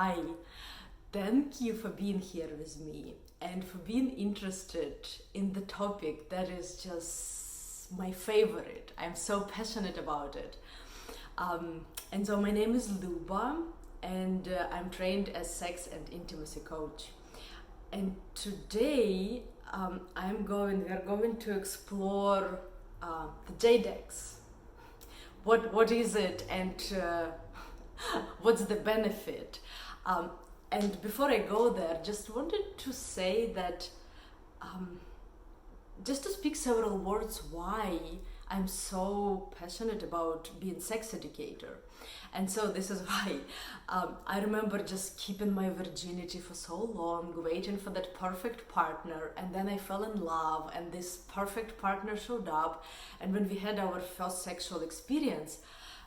Hi, thank you for being here with me and for being interested in the topic that is just my favorite. I'm so passionate about it. And so my name is Luba, and I'm trained as sex and intimacy coach. And today we are going to explore the JDEX. What is it, and what's the benefit? And before I go there, just wanted to say that just to speak several words why I'm so passionate about being sex educator. And so this is why I remember just keeping my virginity for so long, waiting for that perfect partner, and then I fell in love and this perfect partner showed up, and when we had our first sexual experience,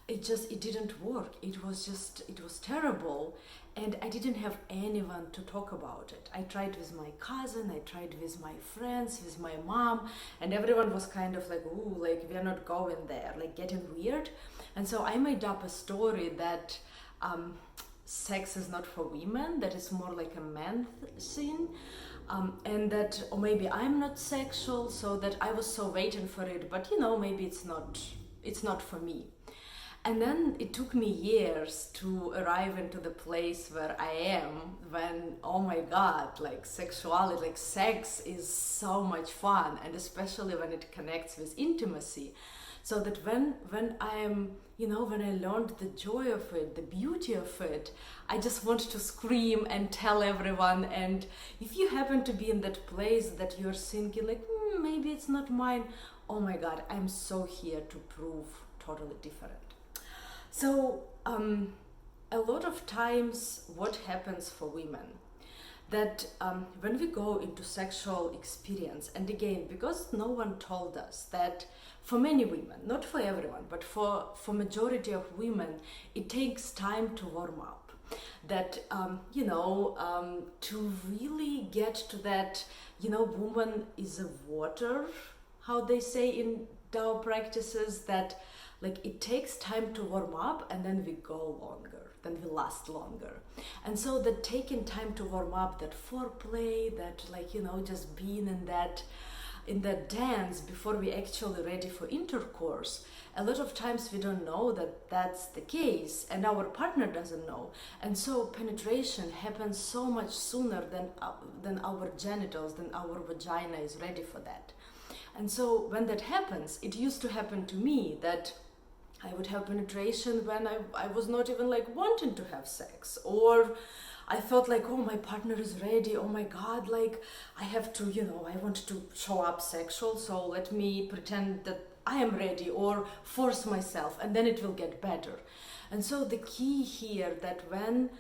it didn't work. It was terrible, and I didn't have anyone to talk about it. I tried with my cousin, I tried with my friends, with my mom, and everyone was kind of like, ooh, like we're not going there, like getting weird. And so I made up a story that sex is not for women, that is more like a man thing, and that, or maybe I'm not sexual, so that I was so waiting for it, but maybe it's not for me. And then it took me years to arrive into the place where I am when, oh my God, like sexuality, like sex is so much fun, and especially when it connects with intimacy. So that when I am, when I learned the joy of it, the beauty of it, I just want to scream and tell everyone. And if you happen to be in that place that you're thinking like, maybe it's not mine, oh my God, I'm so here to prove totally different. So a lot of times what happens for women, that when we go into sexual experience, and again, because no one told us that for many women, not for everyone, but for majority of women, it takes time to warm up. That, to really get to that, woman is a water, how they say in Tao practices, that like it takes time to warm up and then we go longer, then we last longer. And so that taking time to warm up, that foreplay, that just being in that dance before we actually ready for intercourse, a lot of times we don't know that that's the case, and our partner doesn't know. And so penetration happens so much sooner than our genitals, than our vagina is ready for that. And so when that happens, it used to happen to me that I would have penetration when I was not even like wanting to have sex, or I thought like, oh, my partner is ready, oh my God, like I have to, I want to show up sexual, so let me pretend that I am ready, or force myself, and then it will get better. And so the key here, that when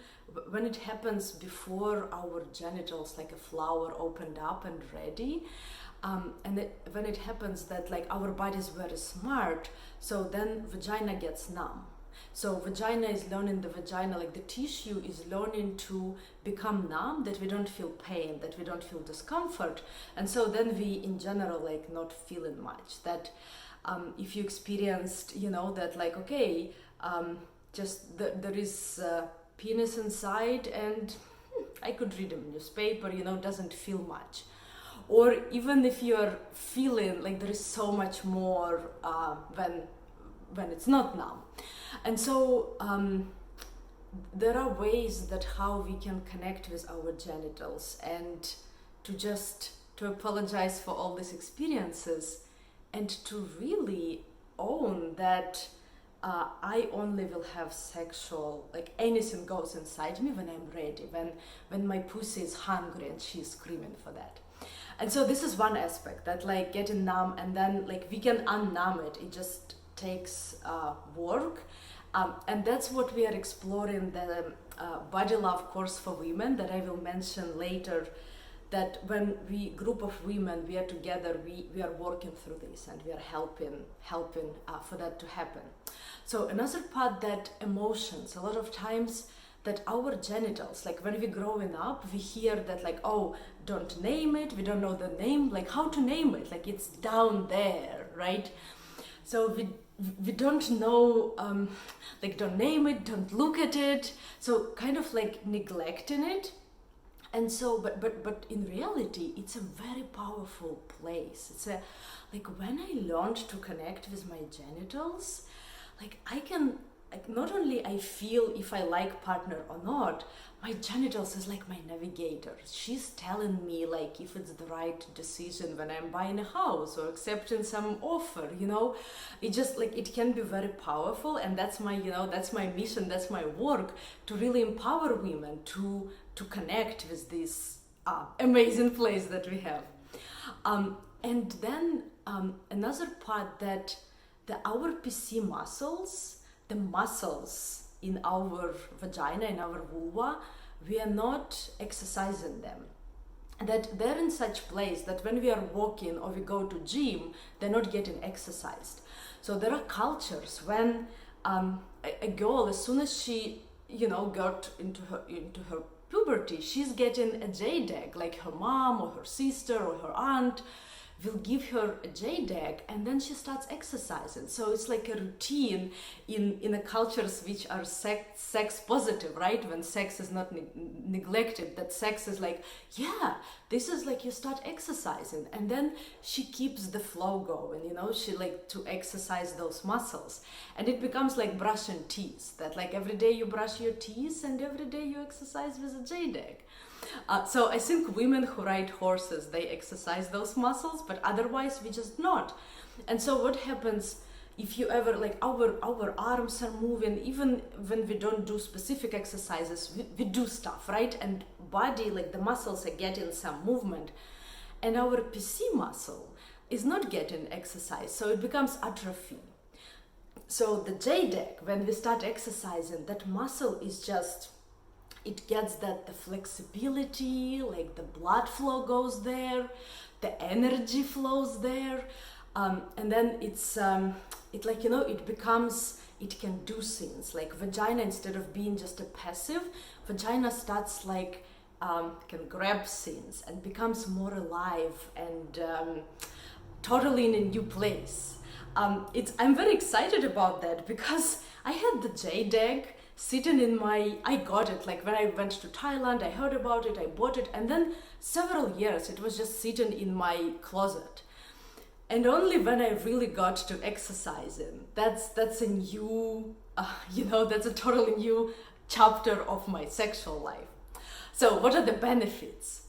it happens before our genitals, like a flower opened up and ready, when it happens that like our body is very smart, so then vagina gets numb. So vagina is learning, the vagina, like the tissue is learning to become numb, that we don't feel pain, that we don't feel discomfort. And so then we in general like not feeling much. That if you experienced, that like, okay, there is penis inside and I could read a newspaper, doesn't feel much. Or even if you're feeling like there is so much more when it's not numb. And so there are ways that how we can connect with our genitals, and to apologize for all these experiences, and to really own that I only will have sexual, like anything goes inside me when I'm ready, when my pussy is hungry and she's screaming for that. And so this is one aspect, that like getting numb, and then like we can unnumb it. It just takes work. And that's what we are exploring, the BodyLove course for women that I will mention later, that when group of women, we are together, we are working through this, and we are helping for that to happen. So another part, that emotions, a lot of times that our genitals, like when we're growing up, we hear that like, oh, don't name it, we don't know the name, like how to name it, like it's down there, right? So we we don't know, like don't name it, don't look at it, so kind of like neglecting it. And so, but in reality, it's a very powerful place. It's a, like when I learned to connect with my genitals, like I can, like not only I feel if I like partner or not, my genitals is like my navigator. She's telling me like if it's the right decision when I'm buying a house or accepting some offer, you know. It just like, it can be very powerful, and that's my, you know, that's my mission, that's my work, to really empower women to connect with this amazing place that we have. And then another part that our PC muscles, the muscles in our vagina, in our vulva, we are not exercising them. That they're in such place that when we are walking or we go to gym, they're not getting exercised. So there are cultures when a girl, as soon as she, you know, got into her puberty, she's getting a JDAG, like her mom or her sister or her aunt will give her a JDAG, and then she starts exercising. So it's like a routine in a cultures which are sex positive, right? When sex is not neglected, that sex is like, yeah, this is like you start exercising, and then she keeps the flow going, you know, she like to exercise those muscles, and it becomes like brushing teeth, that like every day you brush your teeth and every day you exercise with a JDAG. So I think women who ride horses, they exercise those muscles, but otherwise we just not. And so what happens if you ever, like our arms are moving, even when we don't do specific exercises, we do stuff, right? And body, like the muscles are getting some movement, and our PC muscle is not getting exercise, so it becomes atrophy. So the JDAG, when we start exercising, that muscle is just, it gets that the flexibility, like the blood flow goes there, the energy flows there, and then it's it like, you know, it becomes, it can do things like vagina, instead of being just a passive, vagina starts like can grab things and becomes more alive and totally in a new place. I'm very excited about that because I had the JDAG sitting in my, I got it like when I went to Thailand, I heard about it, I bought it, and then several years it was just sitting in my closet. And only when I really got to exercising, that's a new, you know, that's a totally new chapter of my sexual life. So what are the benefits?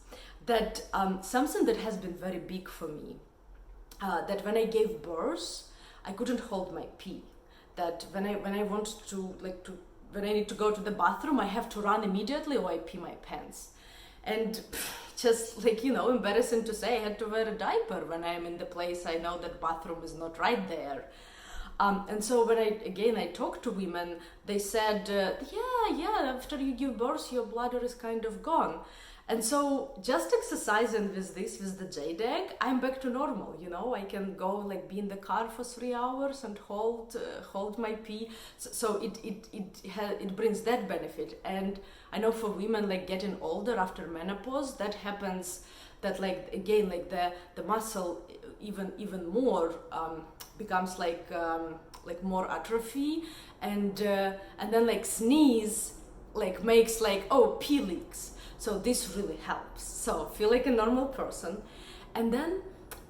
That something that has been very big for me, that when I gave birth, I couldn't hold my pee. That when I want to when I need to go to the bathroom, I have to run immediately or I pee my pants. And just like, you know, embarrassing to say, I had to wear a diaper when I'm in the place I know that bathroom is not right there. And so when I talked to women, they said, yeah, after you give birth, your bladder is kind of gone. And so just exercising with the JDAG, I'm back to normal, you know, I can go like be in the car for 3 hours and hold my pee. So it brings that benefit. And I know for women like getting older after menopause, that happens, that like, again, like the muscle even more becomes like more atrophy, and then like sneeze like makes like, oh, pee leaks. So this really helps. So feel like a normal person. And then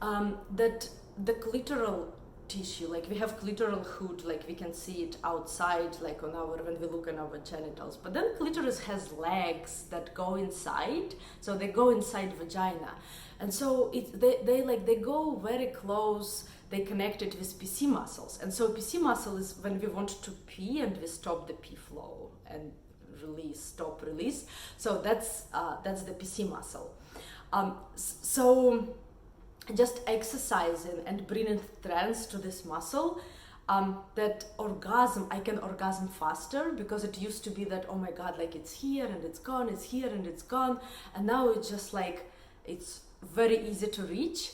that the clitoral tissue, like we have clitoral hood, like we can see it outside, like on our, when we look at our genitals. But then clitoris has legs that go inside, so they go inside vagina. And so they go very close, they connect it with PC muscles. And so PC muscle is when we want to pee and we stop the pee flow and release, stop, release. So that's the PC muscle. So just exercising and bringing strength to this muscle, that orgasm, I can orgasm faster, because it used to be that, oh my God, like it's here and it's gone, it's here and it's gone. And now it's just like, it's very easy to reach.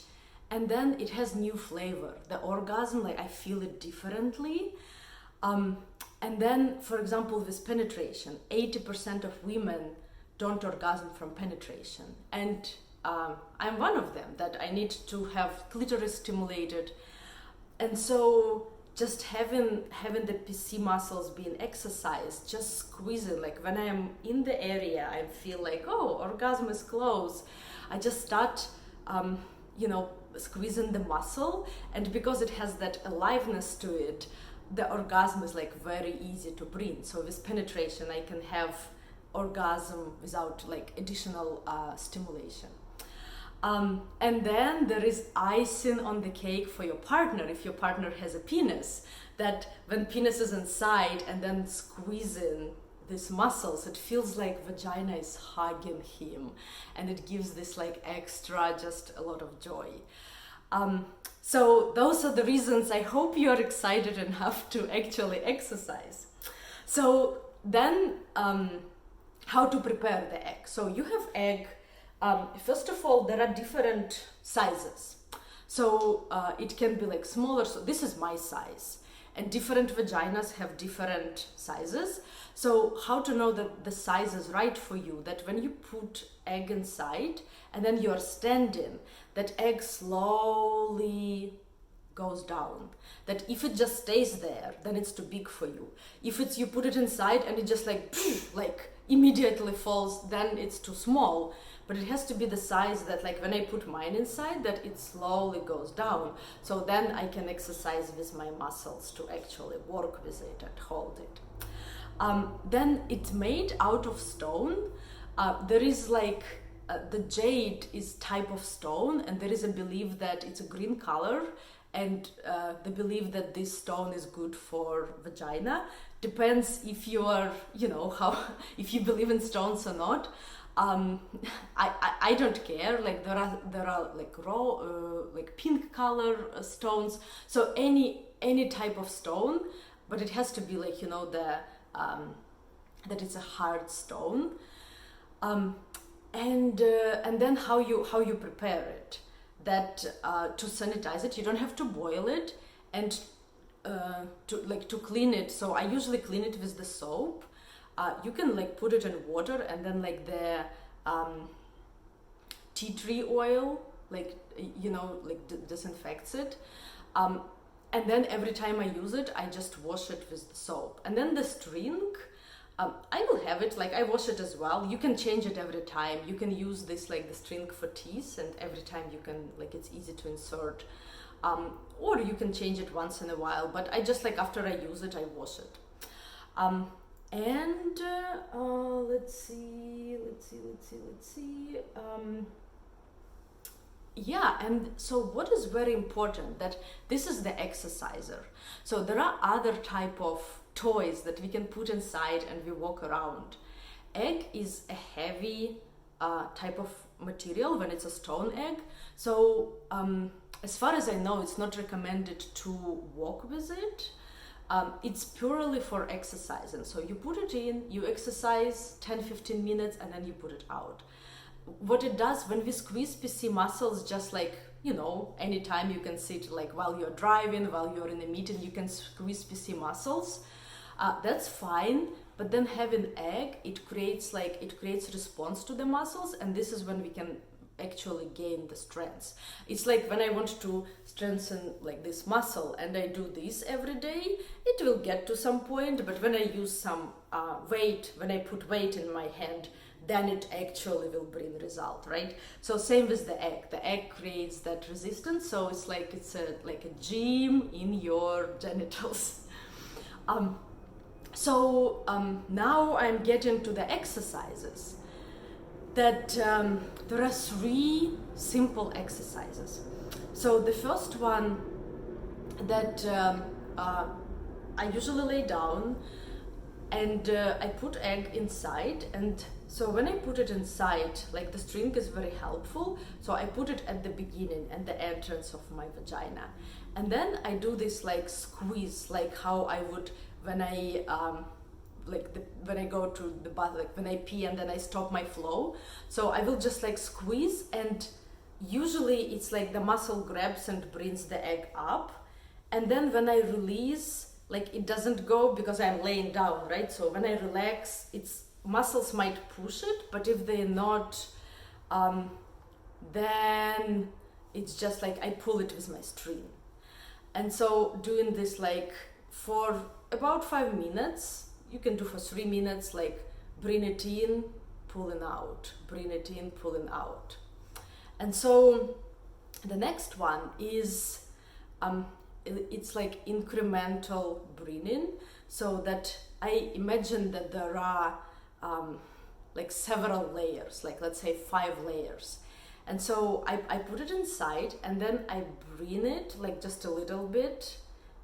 And then it has new flavor. The orgasm, like I feel it differently. And then, for example, with penetration, 80% of women don't orgasm from penetration. And I'm one of them, that I need to have clitoris stimulated. And so just having the PC muscles being exercised, just squeezing, like when I am in the area, I feel like, oh, orgasm is close. I just start, squeezing the muscle, and because it has that aliveness to it, the orgasm is like very easy to bring. So with penetration, I can have orgasm without like additional stimulation. And then there is icing on the cake for your partner, if your partner has a penis, that when penis is inside and then squeezing these muscles, it feels like vagina is hugging him, and it gives this like extra, just a lot of joy. So those are the reasons. I hope you're excited enough to actually exercise. So then how to prepare the egg. So you have egg. First of all, there are different sizes. So it can be like smaller. So this is my size, and different vaginas have different sizes. So how to know that the size is right for you? That when you put egg inside and then you're standing, that egg slowly goes down. That if it just stays there, then it's too big for you. If it's you put it inside and it just like immediately falls, then it's too small. But it has to be the size that, like when I put mine inside, that it slowly goes down. So then I can exercise with my muscles to actually work with it and hold it. Then it's made out of stone. There is like the jade is type of stone, and there is a belief that it's a green color, and the belief that this stone is good for vagina. Depends if you are, if you believe in stones or not. I don't care. Like there are like raw, like pink color stones. So any type of stone, but it has to be like that it's a hard stone. And then how you prepare it. That to sanitize it, you don't have to boil it, and to clean it. So I usually clean it with the soap. You can like put it in water, and then like the tea tree oil, disinfects it. And then every time I use it, I just wash it with the soap. And then the string, I will have it, like I wash it as well. You can change it every time. You can use this like the string for teas, and every time you can, like it's easy to insert. Or you can change it once in a while, but I just like after I use it, I wash it. Let's see. And so what is very important, that this is the exerciser. So there are other type of toys that we can put inside and we walk around. Egg is a heavy type of material when it's a stone egg. So as far as I know, it's not recommended to walk with it. It's purely for exercising. So you put it in, you exercise 10-15 minutes, and then you put it out. What it does, when we squeeze PC muscles, just like, anytime you can sit, like while you're driving, while you're in a meeting, you can squeeze PC muscles. That's fine. But then having egg, it creates response to the muscles, and this is when we can actually gain the strength. It's like when I want to strengthen like this muscle and I do this every day, it will get to some point, but when I use some weight, when I put weight in my hand, then it actually will bring result, right? So same with the egg creates that resistance. So it's like like a gym in your genitals. Now I'm getting to the exercises. That there are 3 simple exercises. So the first one, that I usually lay down and I put egg inside, and so when I put it inside, like the string is very helpful, so I put it at the beginning and the entrance of my vagina, and then I do this like squeeze, like how I would when I when I go to the bath, like when I pee and then I stop my flow. So I will just like squeeze, and usually it's like the muscle grabs and brings the egg up, and then when I release, like it doesn't go because I'm laying down, right? So when I relax, it's muscles might push it, but if they're not, then it's just like I pull it with my string. And so doing this like for about 5 minutes, you can do for 3 minutes, like bring it in, pulling out, bring it in, pulling out. And so the next one is, it's like incremental bringing, so that I imagine that there are like several layers, like let's say 5 layers. And so I put it inside, and then I bring it like just a little bit,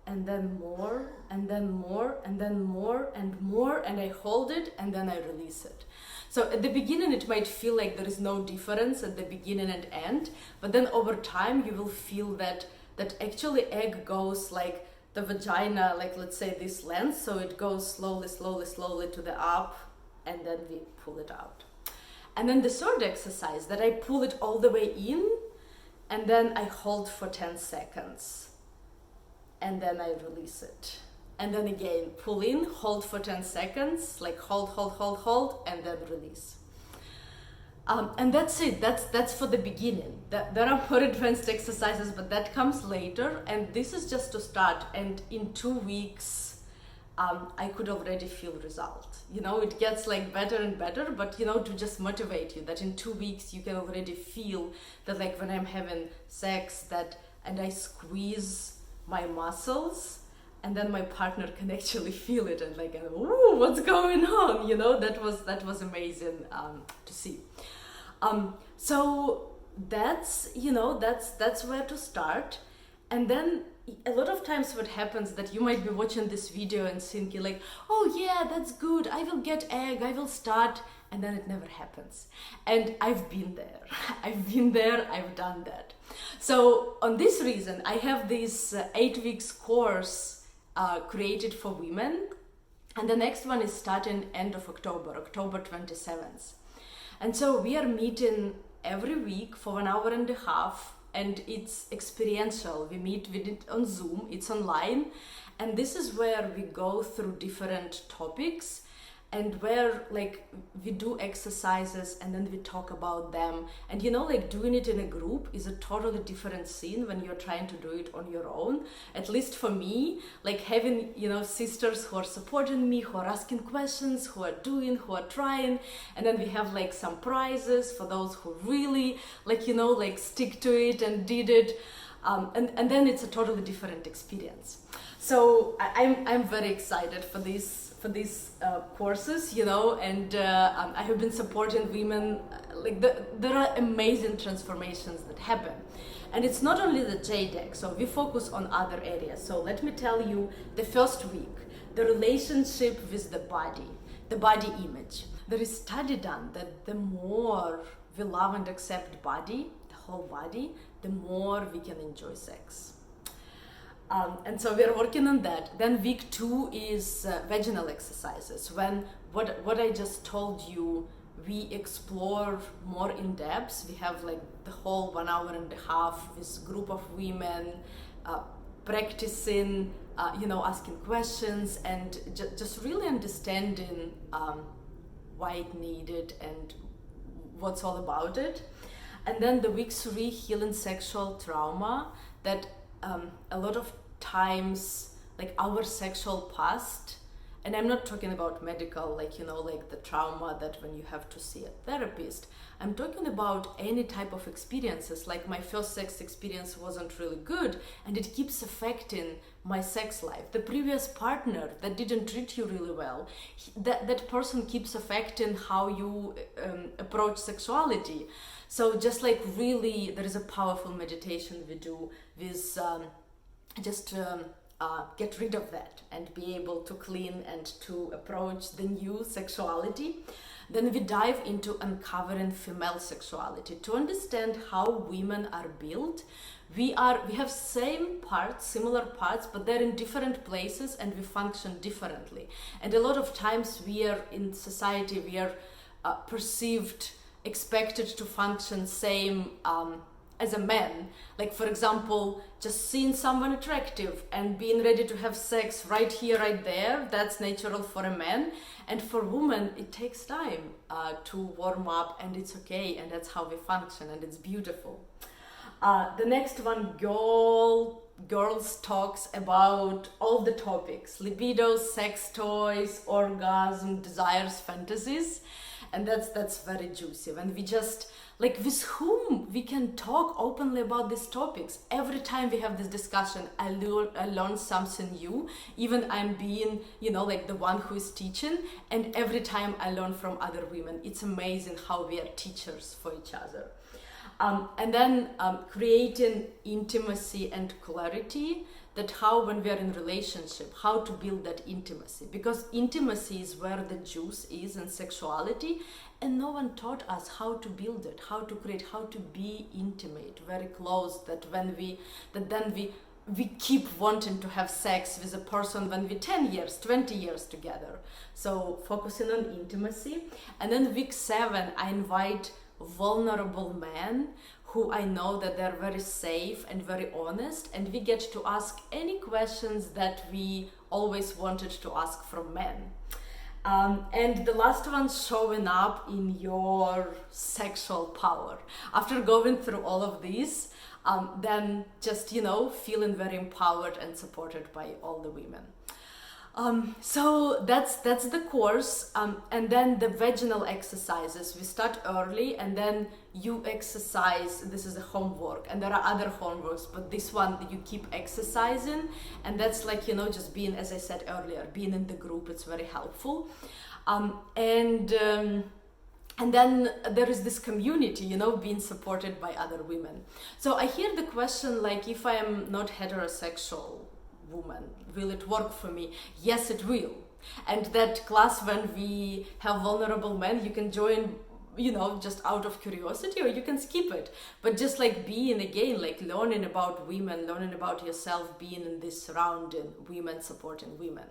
and then more, and then more, and then more, and more, and I hold it, and then I release it. So at the beginning, it might feel like there is no difference at the beginning and end, but then over time, you will feel that actually egg goes like the vagina, like let's say this length, so it goes slowly, slowly, slowly to the up, and then we pull it out. And then the third exercise, that I pull it all the way in, and then I hold for 10 seconds, and then I release it. And then again, pull in, hold for 10 seconds, like hold, hold, hold, hold, and then release. And that's it, that's for the beginning. There are more advanced exercises, but that comes later, and this is just to start. And in 2 weeks, I could already feel result. You know, it gets like better and better, but you know, to just motivate you that in 2 weeks you can already feel that, like when I'm having sex, and I squeeze my muscles, and then my partner can actually feel it, and like, ooh, what's going on? You know, that was amazing to see. So that's, you know, that's where to start. And then a lot of times what happens that you might be watching this video and thinking like, oh yeah, that's good, I will get egg, I will start, and then it never happens. And I've been there, I've done that. So on this reason, I have this 8 weeks course created for women, and the next one is starting end of October 27th. And so we are meeting every week for 1.5 hours, and it's experiential. We meet with it on Zoom, it's online, and this is where we go through different topics, and where like we do exercises and then we talk about them. And you know, like doing it in a group is a totally different scene when you're trying to do it on your own. At least for me, like having, you know, sisters who are supporting me, who are asking questions, who are doing, who are trying, and then we have like some prizes for those who really like, you know, like stick to it and did it. And then it's a totally different experience. So I'm very excited for these courses, you know, and I have been supporting women. Like there are amazing transformations that happen, and it's not only the JDEC. So we focus on other areas. So let me tell you, the first week, the relationship with the body image. There is study done that the more we love and accept body, the whole body, the more we can enjoy sex. And so we're working on that. Then week 2 is vaginal exercises. When what I just told you, we explore more in depth. We have like the whole 1.5 hours with group of women practicing, you know, asking questions, and just really understanding why it needed and what's all about it. And then the week 3, healing sexual trauma, that a lot of times, like our sexual past, and I'm not talking about medical, like, you know, like the trauma that when you have to see a therapist. I'm talking about any type of experiences, like my first sex experience wasn't really good, and it keeps affecting my sex life. The previous partner that didn't treat you really well, that person keeps affecting how you approach sexuality. So just like really, there is a powerful meditation we do with get rid of that and be able to clean and to approach the new sexuality. Then we dive into uncovering female sexuality to understand how women are built. We have same parts, similar parts, but they're in different places and we function differently. And a lot of times we are in society, we are perceived, expected to function same as a man. Like for example, just seeing someone attractive and being ready to have sex right here, right there, that's natural for a man. And for women, it takes time to warm up, and it's okay, and that's how we function, and it's beautiful. The next one, girl girls talks about all the topics: libido, sex toys, orgasm, desires, fantasies. And that's very juicy when we just, like, with whom we can talk openly about these topics. Every time we have this discussion, I learn something new. Even I'm being, like the one who is teaching, and every time I learn from other women. It's amazing how we are teachers for each other. And then creating intimacy and clarity, that how when we are in relationship, how to build that intimacy, because intimacy is where the juice is in sexuality, and no one taught us how to build it, how to create, how to be intimate, very close, that then we keep wanting to have sex with a person when we're 10 years, 20 years together. So focusing on intimacy. And then week 7, I invite vulnerable men who I know that they're very safe and very honest, and we get to ask any questions that we always wanted to ask from men. And the last one, showing up in your sexual power. After going through all of these, then just, feeling very empowered and supported by all the women. So that's the course, and then the vaginal exercises. We start early, and then you exercise. This is a homework, and there are other homeworks, but this one you keep exercising, and that's like, just being, as I said earlier, being in the group. It's very helpful, and then there is this community, being supported by other women. So I hear the question, like, if I am not heterosexual woman, will it work for me? Yes, it will. And that class, when we have vulnerable men, you can join, just out of curiosity, or you can skip it. But just like being, again, like learning about women, learning about yourself, being in this surrounding women, supporting women.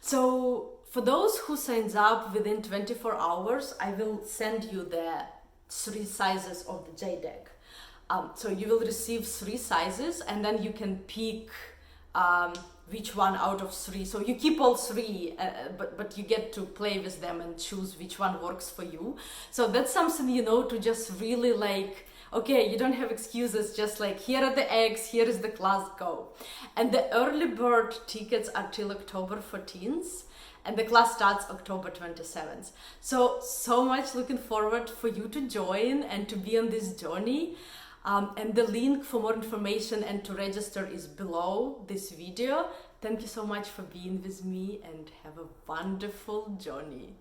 So for those who signs up within 24 hours, I will send you the 3 sizes of the JDEG. So you will receive 3 sizes, and then you can pick which one out of 3. So you keep all 3, but you get to play with them and choose which one works for you. So that's something, to just really like, okay, you don't have excuses, just like, here are the eggs, here is the class, go. And the early bird tickets are till October 14th, and the class starts October 27th. So much looking forward for you to join and to be on this journey. And the link for more information and to register is below this video. Thank you so much for being with me, and have a wonderful journey.